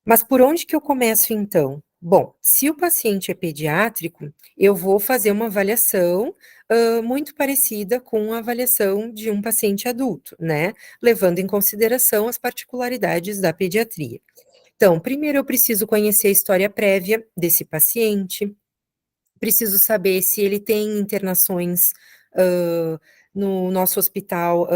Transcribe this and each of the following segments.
Mas por onde que eu começo então? Bom, se o paciente é pediátrico, eu vou fazer uma avaliação, muito parecida com a avaliação de um paciente adulto, né, levando em consideração as particularidades da pediatria. Então, primeiro eu preciso conhecer a história prévia desse paciente, preciso saber se ele tem internações, hã, no nosso hospital,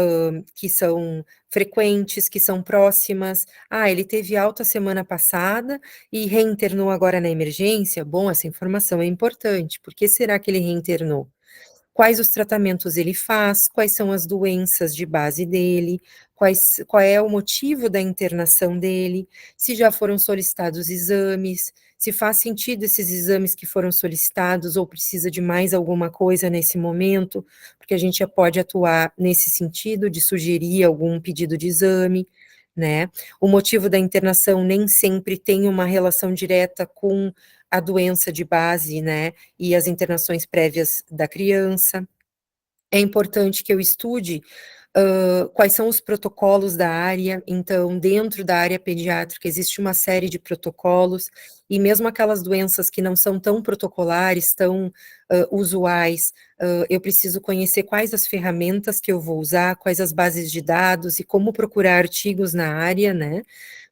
que são frequentes, que são próximas. Ah, ele teve alta semana passada e reinternou agora na emergência? Bom, essa informação é importante. Por que será que ele reinternou? Quais os tratamentos ele faz, quais são as doenças de base dele, qual é o motivo da internação dele, se já foram solicitados exames, se faz sentido esses exames que foram solicitados ou precisa de mais alguma coisa nesse momento, porque a gente já pode atuar nesse sentido de sugerir algum pedido de exame, né. O motivo da internação nem sempre tem uma relação direta com a doença de base, né, e as internações prévias da criança. É importante que eu estude, quais são os protocolos da área, então dentro da área pediátrica existe uma série de protocolos, e mesmo aquelas doenças que não são tão protocolares, tão, usuais, eu preciso conhecer quais as ferramentas que eu vou usar, quais as bases de dados e como procurar artigos na área, né,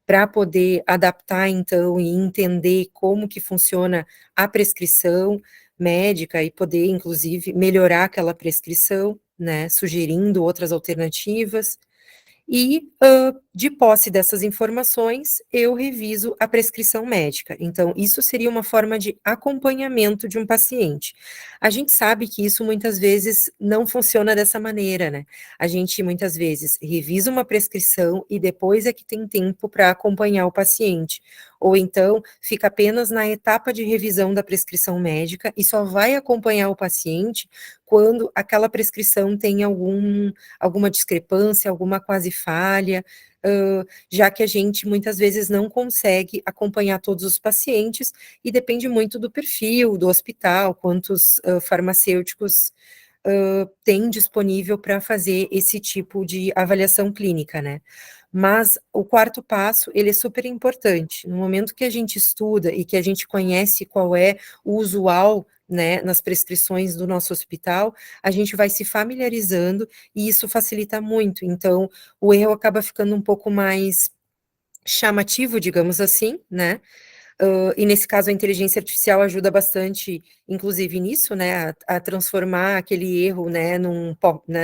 para poder adaptar então e entender como que funciona a prescrição médica e poder inclusive melhorar aquela prescrição, né, sugerindo outras alternativas. E, de posse dessas informações, eu reviso a prescrição médica. Então, isso seria uma forma de acompanhamento de um paciente. A gente sabe que isso muitas vezes não funciona dessa maneira, né. A gente muitas vezes revisa uma prescrição e depois é que tem tempo para acompanhar o paciente. Ou então, fica apenas na etapa de revisão da prescrição médica e só vai acompanhar o paciente quando aquela prescrição tem alguma discrepância, alguma quase falha, já que a gente muitas vezes não consegue acompanhar todos os pacientes e depende muito do perfil do hospital, quantos, farmacêuticos, tem disponível para fazer esse tipo de avaliação clínica, né. Mas o quarto passo, ele é super importante. No momento que a gente estuda e que a gente conhece qual é o usual, né, nas prescrições do nosso hospital, a gente vai se familiarizando e isso facilita muito. Então, o erro acaba ficando um pouco mais chamativo, digamos assim, né, e nesse caso a inteligência artificial ajuda bastante, inclusive nisso, né, a transformar aquele erro, né,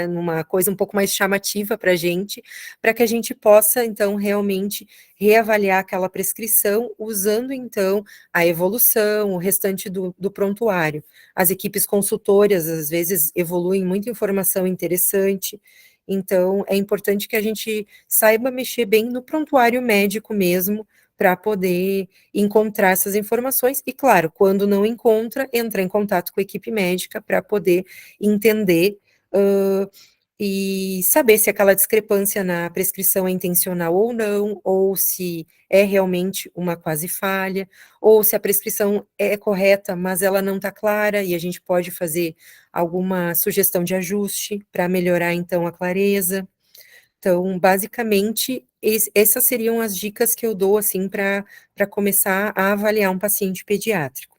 numa coisa um pouco mais chamativa para gente, para que a gente possa então realmente reavaliar aquela prescrição, usando então a evolução, o restante do prontuário. As equipes consultoras às vezes evoluem muita informação interessante, então é importante que a gente saiba mexer bem no prontuário médico mesmo, para poder encontrar essas informações e, claro, quando não encontra, entrar em contato com a equipe médica para poder entender, hã, e saber se aquela discrepância na prescrição é intencional ou não, ou se é realmente uma quase falha, ou se a prescrição é correta, mas ela não está clara e a gente pode fazer alguma sugestão de ajuste para melhorar, então, a clareza. Então, basicamente, essas seriam as dicas que eu dou, assim, para começar a avaliar um paciente pediátrico.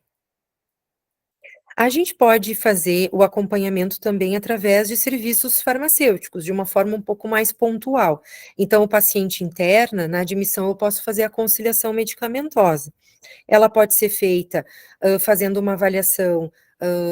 A gente pode fazer o acompanhamento também através de serviços farmacêuticos, de uma forma um pouco mais pontual. Então, o paciente interna, na admissão, eu posso fazer a conciliação medicamentosa. Ela pode ser feita, fazendo uma avaliação,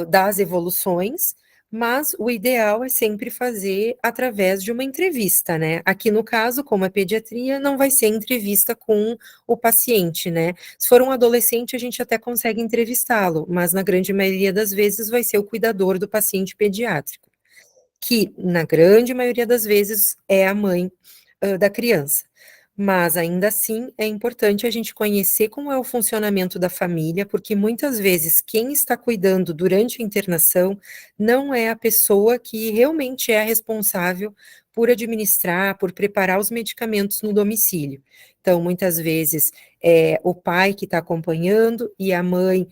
das evoluções, mas o ideal é sempre fazer através de uma entrevista, né. Aqui no caso, como é pediatria, não vai ser entrevista com o paciente, né. Se for um adolescente, a gente até consegue entrevistá-lo, mas na grande maioria das vezes vai ser o cuidador do paciente pediátrico, que na grande maioria das vezes é a mãe, da criança. Mas ainda assim é importante a gente conhecer como é o funcionamento da família, porque muitas vezes quem está cuidando durante a internação não é a pessoa que realmente é a responsável por administrar, por preparar os medicamentos no domicílio. Então, muitas vezes, é o pai que está acompanhando e a mãe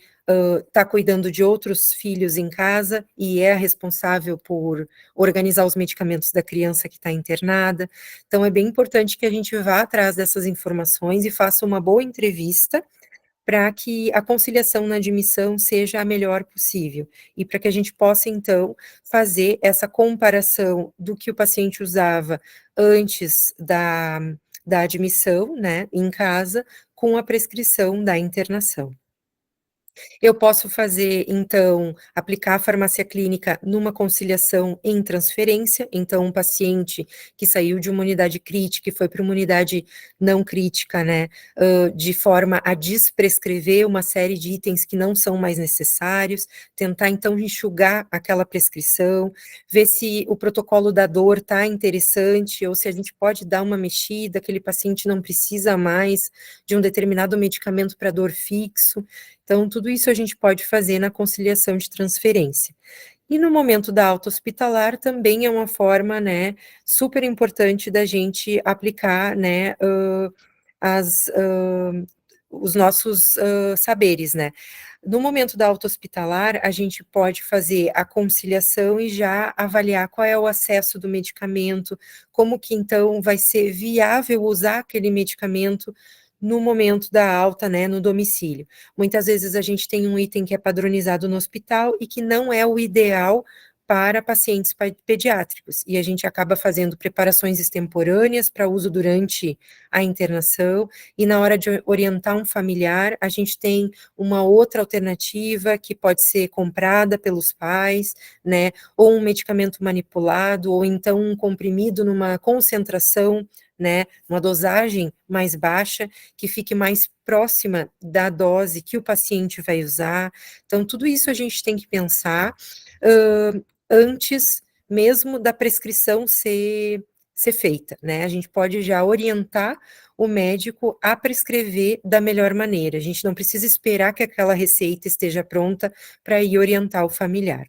está cuidando de outros filhos em casa e é a responsável por organizar os medicamentos da criança que está internada. Então, é bem importante que a gente vá atrás dessas informações e faça uma boa entrevista para que a conciliação na admissão seja a melhor possível e para que a gente possa, então, fazer essa comparação do que o paciente usava antes da admissão, né, em casa, com a prescrição da internação. Eu posso fazer, então, aplicar a farmácia clínica numa conciliação em transferência, então um paciente que saiu de uma unidade crítica e foi para uma unidade não crítica, né, de forma a desprescrever uma série de itens que não são mais necessários, tentar então enxugar aquela prescrição, ver se o protocolo da dor está interessante ou se a gente pode dar uma mexida, aquele paciente não precisa mais de um determinado medicamento para dor fixo. Então, tudo isso a gente pode fazer na conciliação de transferência. E no momento da alta hospitalar também é uma forma, né, super importante da gente aplicar, né, os nossos saberes, né. No momento da alta hospitalar, a gente pode fazer a conciliação e já avaliar qual é o acesso do medicamento, como que então vai ser viável usar aquele medicamento no momento da alta, né, no domicílio. Muitas vezes a gente tem um item que é padronizado no hospital e que não é o ideal para pacientes pediátricos, e a gente acaba fazendo preparações extemporâneas para uso durante a internação, e na hora de orientar um familiar, a gente tem uma outra alternativa que pode ser comprada pelos pais, né, ou um medicamento manipulado, ou então um comprimido numa concentração, né, uma dosagem mais baixa, que fique mais próxima da dose que o paciente vai usar. Então, tudo isso a gente tem que pensar antes mesmo da prescrição ser feita, né? A gente pode já orientar o médico a prescrever da melhor maneira. A gente não precisa esperar que aquela receita esteja pronta para ir orientar o familiar.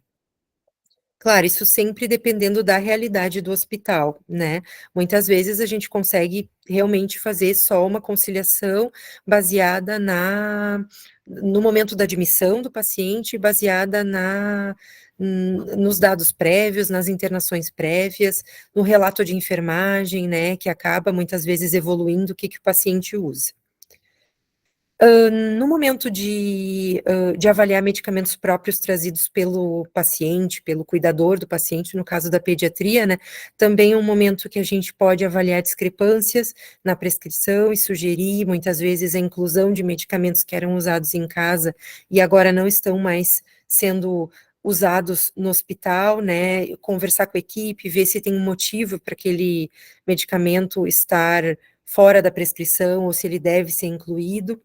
Claro, isso sempre dependendo da realidade do hospital, né. Muitas vezes a gente consegue realmente fazer só uma conciliação baseada no momento da admissão do paciente, baseada nos dados prévios, nas internações prévias, no relato de enfermagem, né, que acaba muitas vezes evoluindo o que que o paciente usa. No momento de avaliar medicamentos próprios trazidos pelo paciente, pelo cuidador do paciente, no caso da pediatria, né, também é um momento que a gente pode avaliar discrepâncias na prescrição e sugerir, muitas vezes, a inclusão de medicamentos que eram usados em casa e agora não estão mais sendo usados no hospital, né, conversar com a equipe, ver se tem um motivo para aquele medicamento estar fora da prescrição ou se ele deve ser incluído.